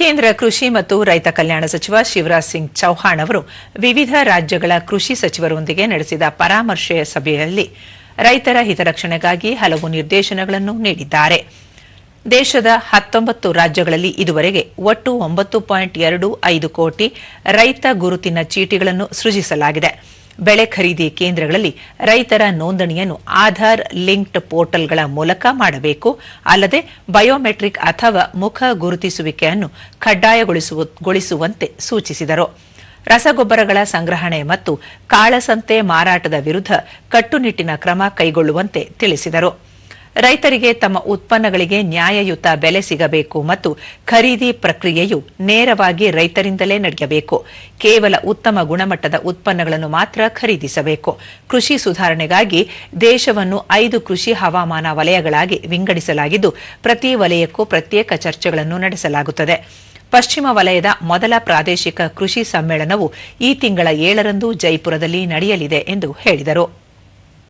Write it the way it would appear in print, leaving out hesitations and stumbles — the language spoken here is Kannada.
ಕೇಂದ್ರ ಕೃಷಿ ಮತ್ತು ರೈತ ಕಲ್ಯಾಣ ಸಚಿವ ಶಿವರಾಜ್ ಸಿಂಗ್ ಚೌಹಾಣ್ ಅವರು ವಿವಿಧ ರಾಜ್ಯಗಳ ಕೃಷಿ ಸಚಿವರೊಂದಿಗೆ ನಡೆಸಿದ ಪರಾಮರ್ಶೆ ಸಭೆಯಲ್ಲಿ ರೈತರ ಹಿತರಕ್ಷಣೆಗಾಗಿ ಹಲವು ನಿರ್ದೇಶನಗಳನ್ನು ನೀಡಿದ್ದಾರೆ. ದೇಶದ 19 ರಾಜ್ಯಗಳಲ್ಲಿ ಇದುವರೆಗೆ ಒಟ್ಟು 9.25 ಕೋಟಿ ರೈತ ಗುರುತಿನ ಚೀಟಿಗಳನ್ನು ಸೃಜಿಸಲಾಗಿದೆ. ಬೆಳೆ ಖರೀದಿ ಕೇಂದ್ರಗಳಲ್ಲಿ ರೈತರ ನೋಂದಣಿಯನ್ನು ಆಧಾರ್ ಲಿಂಕ್ಡ್ ಪೋರ್ಟಲ್ಗಳ ಮೂಲಕ ಮಾಡಬೇಕು. ಅಲ್ಲದೆ ಬಯೋಮೆಟ್ರಿಕ್ ಅಥವಾ ಮುಖ ಗುರುತಿಸುವಿಕೆಯನ್ನು ಕಡ್ಡಾಯಗೊಳಿಸುವಂತೆ ಸೂಚಿಸಿದರು. ರಸಗೊಬ್ಬರಗಳ ಸಂಗ್ರಹಣೆ ಮತ್ತು ಕಾಳಸಂತೆ ಮಾರಾಟದ ವಿರುದ್ಧ ಕಟ್ಟುನಿಟ್ಟಿನ ಕ್ರಮ ಕೈಗೊಳ್ಳುವಂತೆ ತಿಳಿಸಿದರು. ರೈತರಿಗೆ ತಮ್ಮ ಉತ್ಪನ್ನಗಳಿಗೆ ನ್ಯಾಯಯುತ ಬೆಲೆ ಸಿಗಬೇಕು ಮತ್ತು ಖರೀದಿ ಪ್ರಕ್ರಿಯೆಯು ನೇರವಾಗಿ ರೈತರಿಂದಲೇ ನಡೆಯಬೇಕು. ಕೇವಲ ಉತ್ತಮ ಗುಣಮಟ್ಟದ ಉತ್ಪನ್ನಗಳನ್ನು ಮಾತ್ರ ಖರೀದಿಸಬೇಕು. ಕೃಷಿ ಸುಧಾರಣೆಗಾಗಿ ದೇಶವನ್ನು 5 ಕೃಷಿ ಹವಾಮಾನ ವಲಯಗಳಾಗಿ ವಿಂಗಡಿಸಲಾಗಿದ್ದು, ಪ್ರತಿ ವಲಯಕ್ಕೂ ಪ್ರತ್ಯೇಕ ಚರ್ಚೆಗಳನ್ನು ನಡೆಸಲಾಗುತ್ತದೆ. ಪಶ್ಚಿಮ ವಲಯದ ಮೊದಲ ಪ್ರಾದೇಶಿಕ ಕೃಷಿ ಸಮ್ಮೇಳನವು ಈ ತಿಂಗಳ 7ರಂದು ಜೈಪುರದಲ್ಲಿ ನಡೆಯಲಿದೆ ಎಂದು ಹೇಳಿದರು.